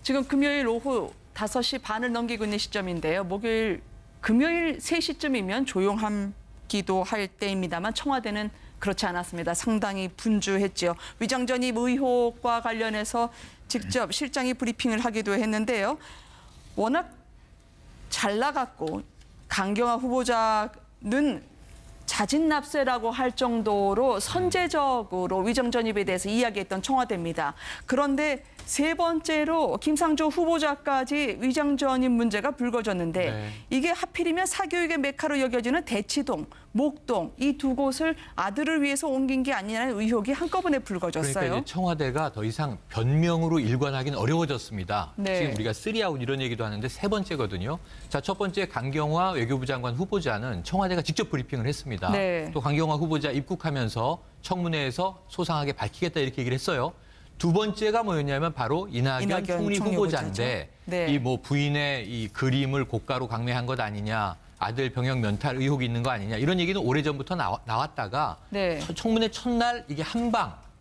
지금 금요일 오후 5시 반을 넘기고 있는 시점인데요. 금요일 3시쯤이면 조용하기도 할 때입니다만 청와대는 그렇지 않았습니다. 상당히 분주했죠. 위장전입 의혹과 관련해서 직접 실장이 브리핑을 하기도 했는데요. 워낙 잘 나갔고 강경화 후보자는 자진납세라고 할 정도로 선제적으로 위장전입에 대해서 이야기했던 청와대입니다. 그런데 세 번째로 김상조 후보자까지 위장전입 문제가 불거졌는데 네. 이게 하필이면 사교육의 메카로 여겨지는 대치동, 목동 이 두 곳을 아들을 위해서 옮긴 게 아니냐는 의혹이 한꺼번에 불거졌어요. 그러니까 이제 청와대가 더 이상 변명으로 일관하기는 어려워졌습니다. 네. 지금 우리가 3아웃 이런 얘기도 하는데 세 번째거든요. 자, 첫 번째 강경화 외교부 장관 후보자는 청와대가 직접 브리핑을 했습니다. 네. 또 강경화 후보자 입국하면서 청문회에서 소상하게 밝히겠다 이렇게 얘기를 했어요. 두 번째가 뭐였냐면 바로 이낙연 총리 후보자인데 네. 이 뭐 부인의 이 그림을 고가로 강매한 것 아니냐, 아들 병역 면탈 의혹이 있는 거 아니냐 이런 얘기는 오래전부터 나왔다가 네. 청문회 첫날 이게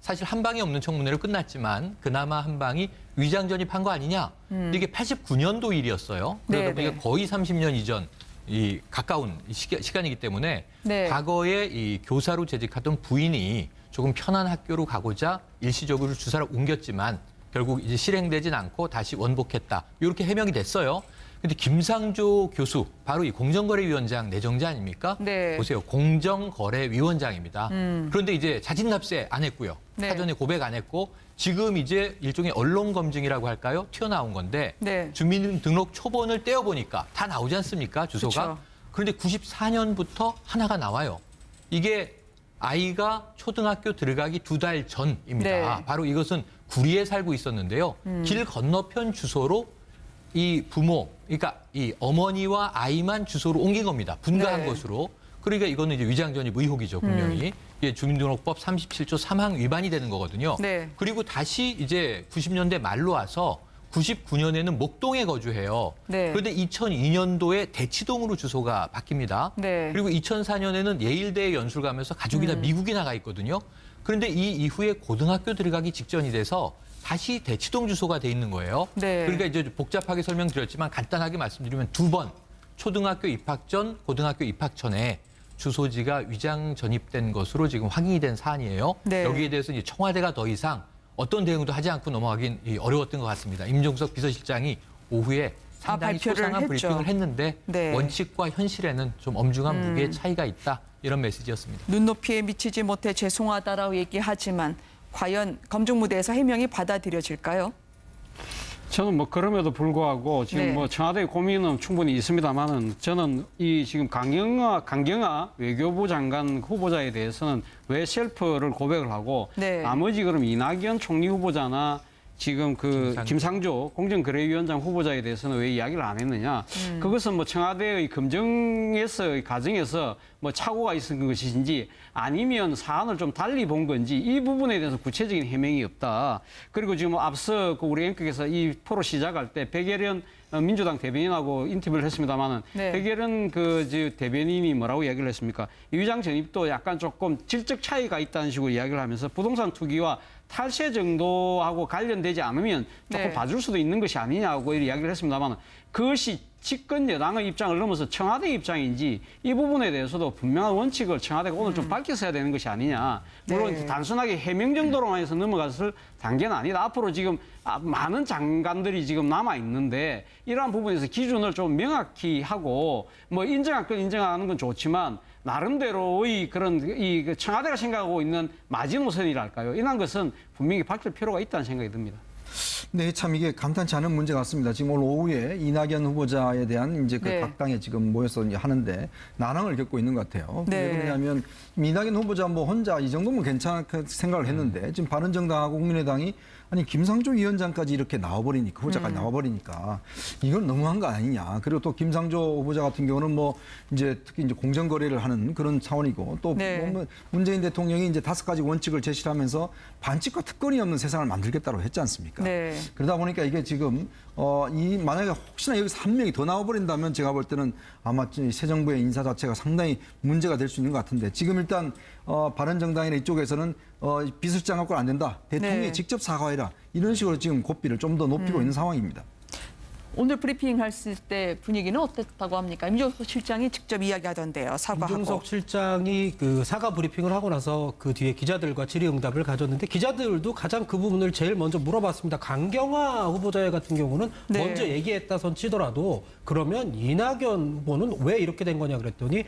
사실 한 방이 없는 청문회로 끝났지만 그나마 한 방이 위장 전입한 거 아니냐. 근데 이게 89년도 일이었어요. 그러다 네, 보니까 네. 거의 30년 이전 이 가까운 시간이기 때문에 네. 과거에 이 교사로 재직하던 부인이 조금 편한 학교로 가고자 일시적으로 주사를 옮겼지만 결국 이제 실행되진 않고 다시 원복했다. 이렇게 해명이 됐어요. 근데 김상조 교수, 바로 이 공정거래위원장 내정자 아닙니까? 네. 보세요. 공정거래위원장입니다. 그런데 이제 자진납세 안 했고요. 네. 사전에 고백 안 했고 지금 이제 일종의 언론검증이라고 할까요? 튀어나온 건데 네. 주민등록 초본을 떼어보니까 다 나오지 않습니까? 주소가. 그쵸. 그런데 94년부터 하나가 나와요. 이게 아이가 초등학교 들어가기 2달 전입니다. 네. 바로 이것은 구리에 살고 있었는데요. 길 건너편 주소로 이 부모, 그러니까 이 어머니와 아이만 주소로 옮긴 겁니다. 분가한 네. 것으로. 그러니까 이거는 이제 위장전입 의혹이죠, 분명히. 이게 주민등록법 37조 3항 위반이 되는 거거든요. 네. 그리고 다시 이제 90년대 말로 와서 99년에는 목동에 거주해요. 네. 그런데 2002년도에 대치동으로 주소가 바뀝니다. 네. 그리고 2004년에는 예일대에 연수를 가면서 가족이 다 미국에 나가 있거든요. 그런데 이 이후에 고등학교 들어가기 직전이 돼서 다시 대치동 주소가 돼 있는 거예요. 네. 그러니까 이제 복잡하게 설명드렸지만 간단하게 말씀드리면 2번 초등학교 입학 전, 고등학교 입학 전에 주소지가 위장 전입된 것으로 지금 확인이 된 사안이에요. 네. 여기에 대해서 이제 청와대가 더 이상 어떤 대응도 하지 않고 넘어가긴 어려웠던 것 같습니다. 임종석 비서실장이 오후에 상당히 발표를 소상한 했죠. 브리핑을 했는데 네. 원칙과 현실에는 좀 엄중한 무게의 차이가 있다. 이런 메시지였습니다. 눈높이에 미치지 못해 죄송하다라고 얘기하지만 과연 검증 무대에서 해명이 받아들여질까요? 저는 뭐 그럼에도 불구하고 지금 네. 뭐 청와대 고민은 충분히 있습니다만은 저는 이 지금 강경화 외교부 장관 후보자에 대해서는 왜 셀프를 고백을 하고 네. 나머지 그럼 이낙연 총리 후보자나 지금 그 김상조 공정거래위원장 후보자에 대해서는 왜 이야기를 안 했느냐. 그것은 뭐 청와대의 검증에서의 과정에서 뭐 착오가 있은 것인지 아니면 사안을 좀 달리 본 건지 이 부분에 대해서 구체적인 해명이 없다. 그리고 지금 앞서 그 우리 앵커께서 이 프로 시작할 때 백예련 민주당 대변인하고 인터뷰를 했습니다만은 네. 백예련 그 대변인이 뭐라고 이야기를 했습니까? 위장 전입도 약간 조금 질적 차이가 있다는 식으로 이야기를 하면서 부동산 투기와 탈세 정도하고 관련되지 않으면 조금 네. 봐줄 수도 있는 것이 아니냐고 이야기를 했습니다만 그것이 집권 여당의 입장을 넘어서 청와대 입장인지 이 부분에 대해서도 분명한 원칙을 청와대가 오늘 좀 밝혔어야 되는 것이 아니냐. 물론 네. 단순하게 해명 정도로만 해서 넘어갔을 단계는 아니다. 앞으로 지금 많은 장관들이 지금 남아 있는데 이러한 부분에서 기준을 좀 명확히 하고 뭐 인정할 건 인정하는 건 좋지만 나름대로의 그런 이 청와대가 생각하고 있는 마지노선이랄까요? 이런 것은 분명히 밝힐 필요가 있다는 생각이 듭니다. 네, 참 이게 감탄치 않은 문제 같습니다. 지금 오늘 오후에 이낙연 후보자에 대한 이제 그 네. 각 당에 지금 모여서 이제 하는데 난항을 겪고 있는 것 같아요. 네. 왜 그러냐면 이낙연 후보자 뭐 혼자 이 정도면 괜찮게 생각을 했는데 지금 바른정당하고 국민의당이 아니 김상조 위원장까지 이렇게 나와버리니까 후보자까지 나와버리니까 이건 너무한 거 아니냐. 그리고 또 김상조 후보자 같은 경우는 뭐 이제 특히 이제 공정거래를 하는 그런 차원이고 또 네. 뭐 문재인 대통령이 이제 5가지 원칙을 제시하면서 반칙과 특권이 없는 세상을 만들겠다고 했지 않습니까? 네. 그러다 보니까 이게 지금 이 만약에 혹시나 여기서 한 명이 더 나와버린다면 제가 볼 때는 아마 새 정부의 인사 자체가 상당히 문제가 될 수 있는 것 같은데 지금 일단 바른정당이나 이쪽에서는 비서실장 갖고는 안 된다. 대통령이 네. 직접 사과해야 사과해라. 이런 식으로 지금 고삐를 좀 더 높이고 있는 상황입니다. 오늘 브리핑 했을 때 분위기는 어땠다고 합니까? 임종석 실장이 직접 이야기하던데요. 사과하고. 임종석 실장이 그 사과 브리핑을 하고 나서 그 뒤에 기자들과 질의응답을 가졌는데 기자들도 가장 그 부분을 제일 먼저 물어봤습니다. 강경화 후보자 같은 경우는 네. 먼저 얘기했다 손 치더라도 그러면 이낙연 후보는 왜 이렇게 된 거냐 그랬더니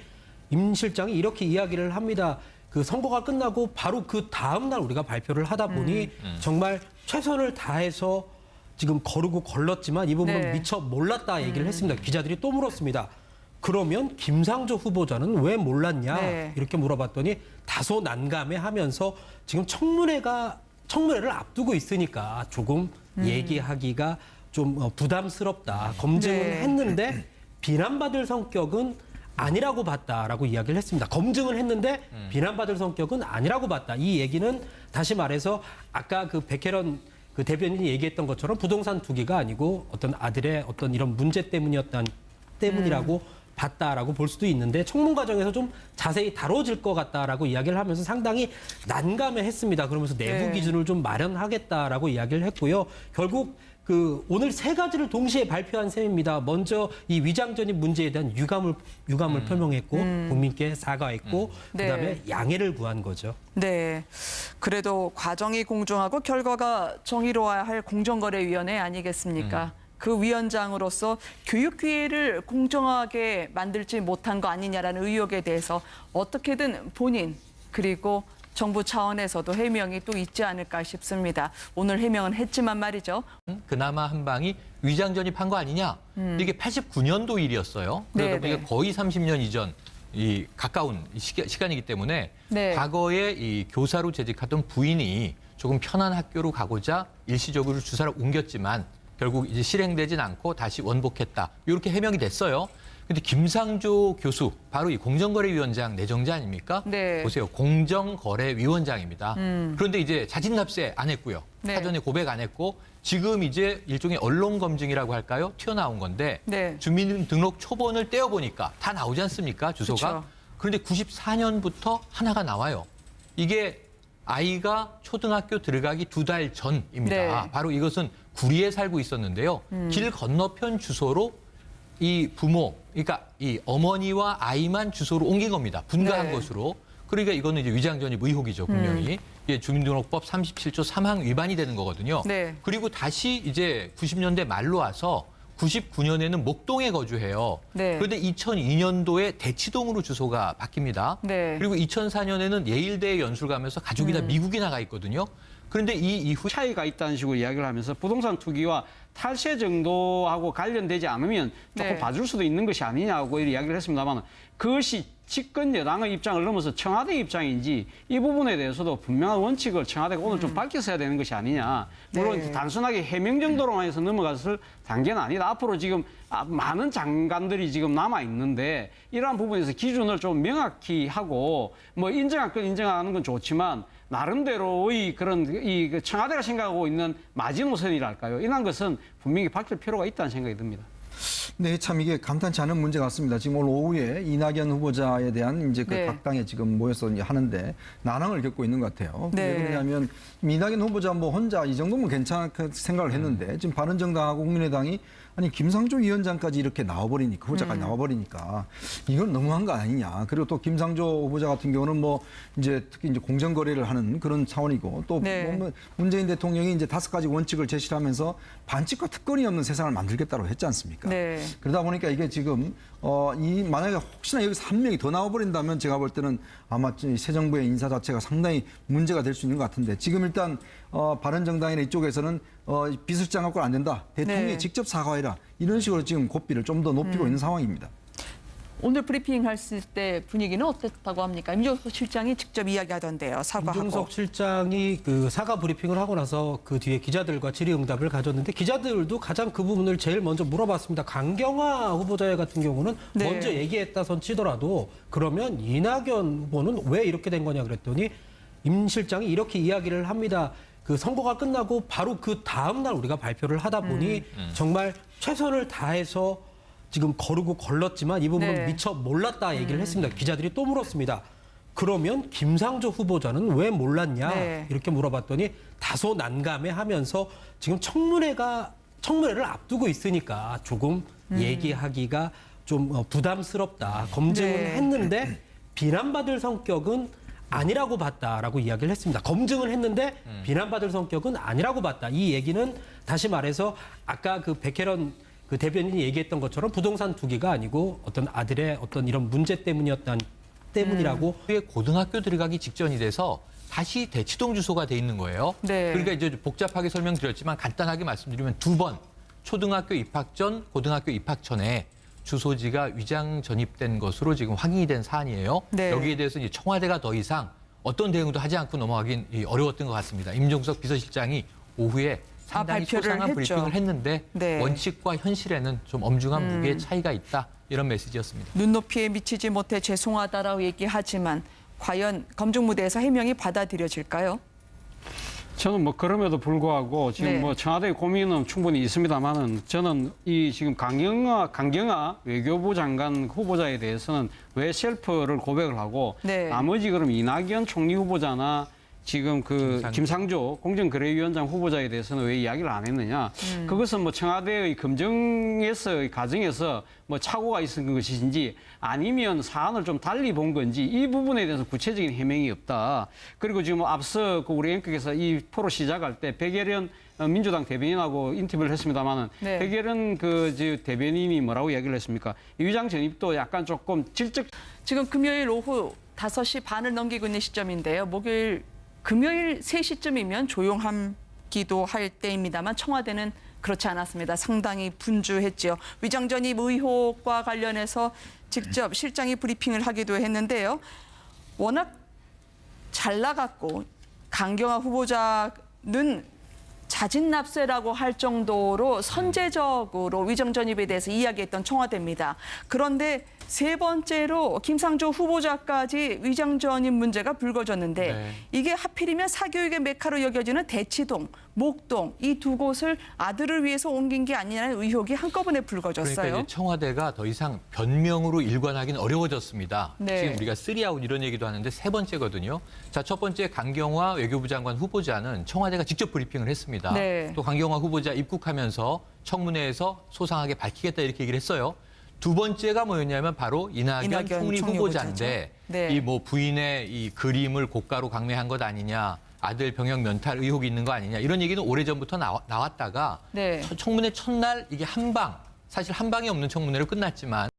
임 실장이 이렇게 이야기를 합니다. 그 선거가 끝나고 바로 그 다음 날 우리가 발표를 하다 보니 정말 최선을 다해서 지금 거르고 걸렀지만 이 부분은 네. 미처 몰랐다 얘기를 했습니다. 기자들이 또 물었습니다. 그러면 김상조 후보자는 왜 몰랐냐 네. 이렇게 물어봤더니 다소 난감해하면서 지금 청문회를 앞두고 있으니까 조금 얘기하기가 좀 부담스럽다. 검증은 네. 했는데 비난받을 성격은 아니라고 봤다라고 이야기를 했습니다. 검증을 했는데 비난받을 성격은 아니라고 봤다. 이 얘기는 다시 말해서 아까 그 백혜련 그 대변인이 얘기했던 것처럼 부동산 투기가 아니고 어떤 아들의 어떤 이런 문제 때문이라고 봤다라고 볼 수도 있는데 청문 과정에서 좀 자세히 다뤄질 것 같다라고 이야기를 하면서 상당히 난감해했습니다. 그러면서 내부 네. 기준을 좀 마련하겠다라고 이야기를 했고요. 결국 그 오늘 세 가지를 동시에 발표한 셈입니다. 먼저 이 위장전입 문제에 대한 유감을 표명했고 국민께 사과했고 네. 그다음에 양해를 구한 거죠. 네. 그래도 과정이 공정하고 결과가 정의로워야 할 공정거래위원회 아니겠습니까? 그 위원장으로서 교육 기회를 공정하게 만들지 못한 거 아니냐라는 의혹에 대해서 어떻게든 본인 그리고 정부 차원에서도 해명이 또 있지 않을까 싶습니다. 오늘 해명은 했지만 말이죠. 그나마 한 방이 위장 전입한 거 아니냐? 이게 89년도 일이었어요. 그러다 네, 보니까 네. 거의 30년 이전 이 가까운 시간이기 때문에 네. 과거에 이 교사로 재직하던 부인이 조금 편한 학교로 가고자 일시적으로 주사를 옮겼지만 결국 이제 실행되진 않고 다시 원복했다. 이렇게 해명이 됐어요. 근데 김상조 교수, 바로 이 공정거래위원장 내정자 아닙니까? 네. 보세요. 공정거래위원장입니다. 그런데 이제 자진납세 안 했고요. 네. 사전에 고백 안 했고 지금 이제 일종의 언론 검증이라고 할까요? 튀어나온 건데 네. 주민등록 초본을 떼어보니까 다 나오지 않습니까? 주소가. 그쵸. 그런데 94년부터 하나가 나와요. 이게 아이가 초등학교 들어가기 2달 전입니다. 네. 바로 이것은 구리에 살고 있었는데요. 길 건너편 주소로 이 부모, 그러니까 이 어머니와 아이만 주소로 옮긴 겁니다. 분가한 네. 것으로. 그러니까 이거는 이제 위장전입 의혹이죠, 분명히. 이게 주민등록법 37조 3항 위반이 되는 거거든요. 네. 그리고 다시 이제 90년대 말로 와서 99년에는 목동에 거주해요. 네. 그런데 2002년도에 대치동으로 주소가 바뀝니다. 네. 그리고 2004년에는 예일대에 연수를 가면서 가족이 다 미국에 나가 있거든요. 그런데 이 이후 차이가 있다는 식으로 이야기를 하면서 부동산 투기와 탈세 정도하고 관련되지 않으면 조금 네. 봐줄 수도 있는 것이 아니냐고 이렇게 이야기를 했습니다만 그것이 집권 여당의 입장을 넘어서 청와대 입장인지 이 부분에 대해서도 분명한 원칙을 청와대가 오늘 좀 밝혔어야 되는 것이 아니냐. 물론 네. 단순하게 해명 정도로만 해서 넘어갔을 단계는 아니다. 앞으로 지금 많은 장관들이 지금 남아 있는데 이러한 부분에서 기준을 좀 명확히 하고 뭐 인정할 건 인정하는 건 좋지만 나름대로의 그런 이 청와대가 생각하고 있는 마지노선이랄까요? 이런 것은 분명히 밝힐 필요가 있다는 생각이 듭니다. 네, 참 이게 감탄치 않은 문제 같습니다. 지금 오늘 오후에 이낙연 후보자에 대한 이제 그 네. 각 당에 지금 모여서 이제 하는데 난항을 겪고 있는 것 같아요. 네. 왜 그러냐면 이낙연 후보자 뭐 혼자 이 정도면 괜찮게 생각을 했는데 지금 바른정당하고 국민의당이 아니 김상조 위원장까지 이렇게 나와버리니까 후보자까지 나와버리니까 이건 너무한 거 아니냐. 그리고 또 김상조 후보자 같은 경우는 뭐 이제 특히 이제 공정거래를 하는 그런 차원이고 또 네. 뭐 문재인 대통령이 이제 5가지 원칙을 제시를 하면서 반칙과 특권이 없는 세상을 만들겠다고 했지 않습니까? 네. 그러다 보니까 이게 지금 이 만약에 혹시나 여기서 한 명이 더 나와버린다면 제가 볼 때는 아마 새 정부의 인사 자체가 상당히 문제가 될 수 있는 것 같은데 지금 일단 바른정당이나 이쪽에서는 비서실장 갖고는 안 된다. 대통령이 네. 직접 사과해라. 이런 식으로 지금 고삐를 좀 더 높이고 있는 상황입니다. 오늘 브리핑 했을 때 분위기는 어땠다고 합니까? 임종석 실장이 직접 이야기하던데요. 사과하고. 임종석 실장이 그 사과 브리핑을 하고 나서 그 뒤에 기자들과 질의응답을 가졌는데 기자들도 가장 그 부분을 제일 먼저 물어봤습니다. 강경화 후보자 같은 경우는 네. 먼저 얘기했다 손 치더라도 그러면 이낙연 후보는 왜 이렇게 된 거냐 그랬더니 임 실장이 이렇게 이야기를 합니다. 그 선거가 끝나고 바로 그 다음 날 우리가 발표를 하다 보니 정말 최선을 다해서 지금 거르고 걸렀지만 이 부분은 네. 미처 몰랐다 얘기를 했습니다. 기자들이 또 물었습니다. 그러면 김상조 후보자는 왜 몰랐냐 네. 이렇게 물어봤더니 다소 난감해하면서 지금 청문회를 앞두고 있으니까 조금 얘기하기가 좀 부담스럽다. 검증은 네. 했는데 비난받을 성격은 아니라고 봤다라고 이야기를 했습니다. 검증을 했는데 비난받을 성격은 아니라고 봤다. 이 얘기는 다시 말해서 아까 그 백혜련 그 대변인이 얘기했던 것처럼 부동산 투기가 아니고 어떤 아들의 어떤 이런 문제 때문이라고 고등학교 들어가기 직전이 돼서 다시 대치동 주소가 돼 있는 거예요. 네. 그러니까 이제 복잡하게 설명드렸지만 간단하게 말씀드리면 2번 초등학교 입학 전, 고등학교 입학 전에 주소지가 위장 전입된 것으로 지금 확인이 된 사안이에요. 네. 여기에 대해서 이제 청와대가 더 이상 어떤 대응도 하지 않고 넘어가긴 어려웠던 것 같습니다. 임종석 비서실장이 오후에 상당히 발표를 소상한 했죠. 브리핑을 했는데 네. 원칙과 현실에는 좀 엄중한 무게의 차이가 있다. 이런 메시지였습니다. 눈높이에 미치지 못해 죄송하다라고 얘기하지만 과연 검증 무대에서 해명이 받아들여질까요? 저는 뭐 그럼에도 불구하고 지금 네. 뭐 청와대 고민은 충분히 있습니다만은 저는 이 지금 강경화 외교부 장관 후보자에 대해서는 왜 셀프를 고백을 하고 네. 나머지 그럼 이낙연 총리 후보자나 지금 그 김상조 공정거래위원장 후보자에 대해서는 왜 이야기를 안 했느냐. 그것은 뭐 청와대의 검증에서의 과정에서 뭐 착오가 있은 것인지 아니면 사안을 좀 달리 본 건지 이 부분에 대해서 구체적인 해명이 없다. 그리고 지금 앞서 그 우리 앵커께서 이 프로 시작할 때 백예련 민주당 대변인하고 인터뷰를 했습니다만은 네. 백예련 그 대변인이 뭐라고 이야기를 했습니까? 이 위장 전입도 약간 조금 질적. 지금 금요일 오후 5시 반을 넘기고 있는 시점인데요. 금요일 3시쯤이면 조용하기도 할 때입니다만 청와대는 그렇지 않았습니다. 상당히 분주했죠. 위장 전입 의혹과 관련해서 직접 실장이 브리핑을 하기도 했는데요. 워낙 잘 나갔고 강경화 후보자는 자진납세라고 할 정도로 선제적으로 위장 전입에 대해서 이야기했던 청와대입니다. 그런데 세 번째로 김상조 후보자까지 위장 전입 문제가 불거졌는데 네. 이게 하필이면 사교육의 메카로 여겨지는 대치동, 목동 이 두 곳을 아들을 위해서 옮긴 게 아니냐는 의혹이 한꺼번에 불거졌어요. 그러니까 이제 청와대가 더 이상 변명으로 일관하기는 어려워졌습니다. 네. 지금 우리가 3아웃 이런 얘기도 하는데 세 번째거든요. 자, 첫 번째 강경화 외교부 장관 후보자는 청와대가 직접 브리핑을 했습니다. 네. 또 강경화 후보자 입국하면서 청문회에서 소상하게 밝히겠다 이렇게 얘기를 했어요. 두 번째가 뭐였냐면 바로 이낙연 총리 후보자인데 네. 이 뭐 부인의 이 그림을 고가로 강매한 것 아니냐. 아들 병역 면탈 의혹이 있는 거 아니냐. 이런 얘기는 오래전부터 나왔다가 네. 청문회 첫날 이게 사실 한 방이 없는 청문회로 끝났지만